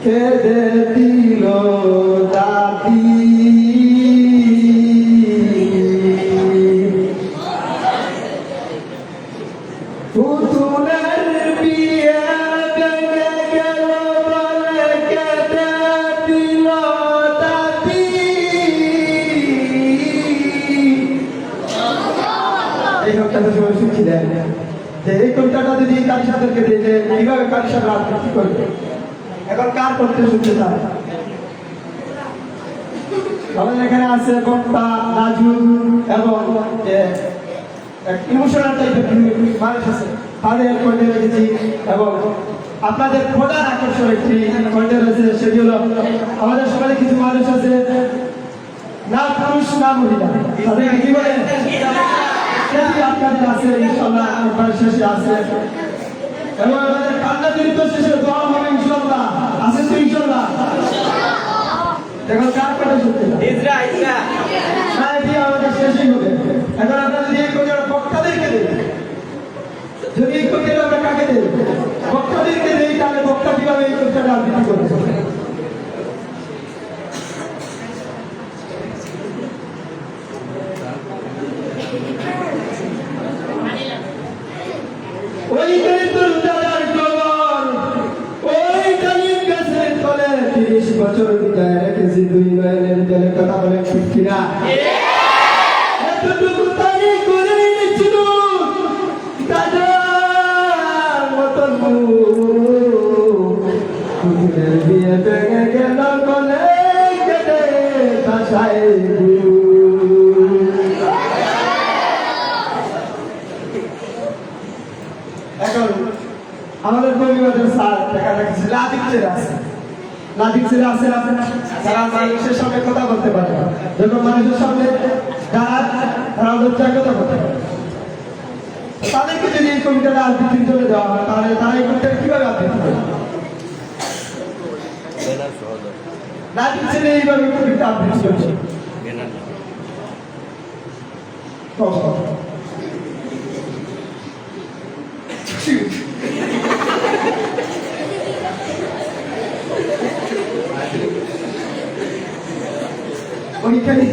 কেঁদে দিল দাদি পুতুলের বিয়ে ভেঙে গেল বলে কেঁদে দিল দাদি। এই কবিতাটা সবাই শুনছিলেন যে এই কবিতাটা যদি কারিশাদেরকে দিয়ে যে এইভাবে কারিশাদ রাত কি করবে, এখন কার করতে শুনতে চায়? আমাদের এখানে আছে বক্তা রাজু এবং ইমোশনাল টাইপের মানুষ আছে, তাদের কন্টে রেখেছি এবং আপনাদের খোদার আকর্ষণ একটি কন্টে রয়েছে। সেটি হলো আমাদের সমাজে কিছু মানুষ আছে না পুরুষ না মহিলা, তাদেরকে কি বলে সেটি আপনাদের আছে, ইনশাল্লাহ শেষে আছে এবং আমাদের কান্না জড়িত শেষে দোয়া হবে ইনশাল্লাহ, আছে তো ইনশাল্লাহ। এখন কার কথা শুনতে হ্যাঁ এটি আমাদের শেষই হবে। এখন আমরা যদি এই কবিতা বক্তাদেরকে দেই, যদি এই কবিতা আমরা কাকে দেই, বক্তাদেরকে দেই, তাহলে বক্তা কিভাবে এই কবিতাটা আবৃত্তি করবে? ওই তলে 30 বছর বিদায় রেখেছি, দুই নয়নের জলে কথা বলে ঠিক কিনা? এতটুকু তাই করে নিচ্ছিল দাদার মতন পুতুলের বিয়ে ভেঙে গেল বলে কেটে ভাষায়। এখন আমাদের কবিবাদের স্যার দেখা যাচ্ছে লাদিক ছেড়ে আছে, লাদিক ছেড়ে আছে যারা মানুষের সামনে কথা বলতে পারে, যখন মানুষের সামনে দাঁড়ায় তারা লজ্জায় কথা বলতে পারে। তাদেরকে যদি এই কবিতাটা আবৃত্তি চলে দেওয়া হয় তাহলে তারা এই কবিতাটা কিভাবে আবৃত্তি করে? লাদিক ছেড়ে এইভাবে কবিতা আবৃত্তি করছে। ওইখানে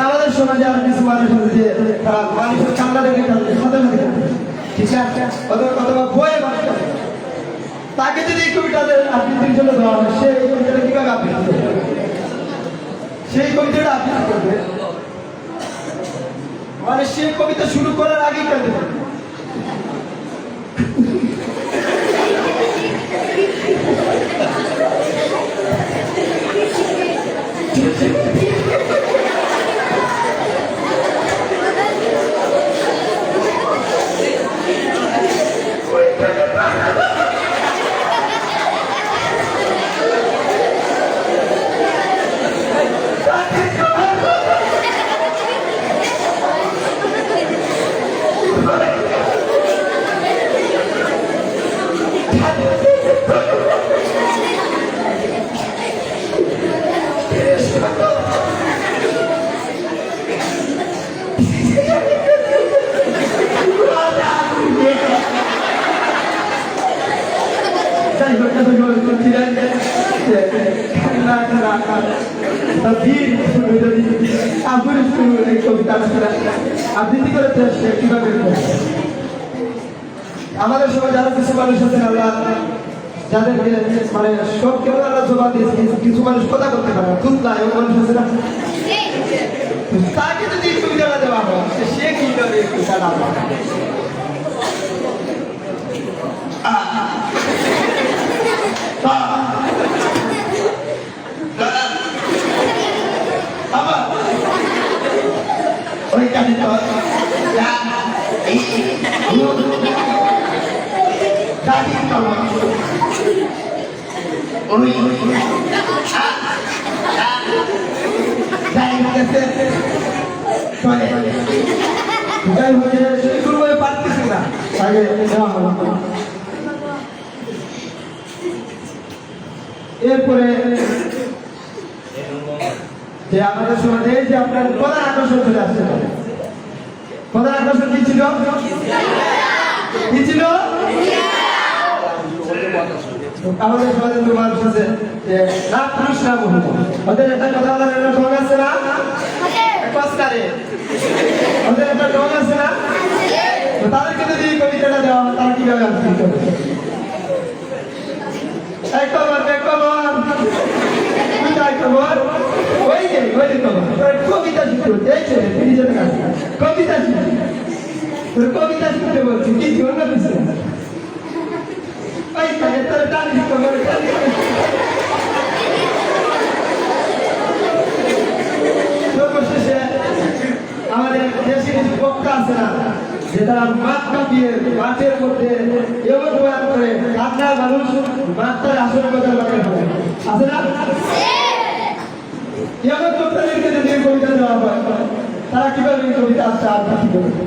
আমাদের সমাজে আর কিছু মানুষ আছে যে তারা মানুষের কান্না দেখে ঠিক আছে অথবা বয়ে তাকে যদি এই কবিতাদের আবৃত্তির জন্য দেওয়া হয়, সে এই কবিতাটা কিভাবে আবৃত্তি করবে? সেই কবিতাটা আবৃত্তি করবে মানে সেই কবিতা শুরু করার আগেই কাঁদতে পারবে। আবৃত্তি করে কিভাবে আমাদের সময় যারা কিছু মানুষ আছেন আল্লাহ যাদেরকে মানে সব কেউ আল্লাহ জবাব দিয়েছে, কিছু মানুষ কথা করতে পারে না, দুধ না এমন মানুষ আছে না, তাকে যদি একটু জানা দেওয়া হয় সে কি করে একটু জানা ওই কাজে তো পারতেছি না এরপরে যে আমাদের সমাজে যে আপনার প্রধান আকর্ষণ চলে আসছে, প্রধান আকর্ষণ কি ছিল? কি ছিল? আমাদের সমাজে মানুষ আছে যে না পুরুষ না মহিলা, ওদের একটা কথা বলার একটা ঢং আছে না, ওদের একটা ঢং আছে না, তাদেরকে যদি কবিতাটা দেওয়া হয় তারা কিভাবে আলোচনা করবে? কবিতা শিখতে কবিতা শিখতে কবিতা শিখতে বলছি কি জন্য সর্বশেষে আমাদের দেশে কিছু বক্তা আছে না যে তারা মাঠ কাঁপিয়ে মাঠের মধ্যে এমন বয়ান করে আপনার মানুষ মাঠটার আসলে কথা লাগে আছে না? এমন বক্তাদেরকে যদি কবিতা দেওয়া হয় তারা কিভাবে কবিতা আসছে আর কি করবে?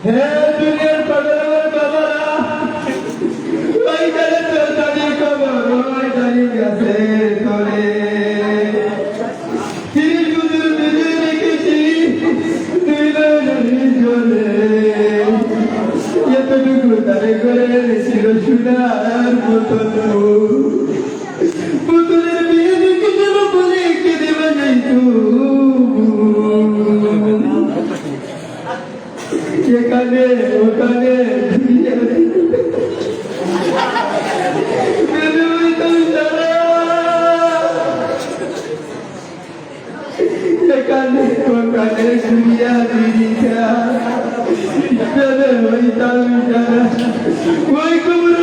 হে দুনিয়ার পাগলের বাবারা, ওই গেলে তোর দাদির খবর, ওই দাদি গেছে তোরে 30 বছর বেঁধে রেখেছি তুই জলে, এতটুকু তারে করে ছিল সোনার বোতল, পুতুলের বিয়ে দেখে দেব বলে কেঁদে বাজাই তো এখানে ওখানে এখানে ওখানে দুনিয়া দিদিকা ওই কবর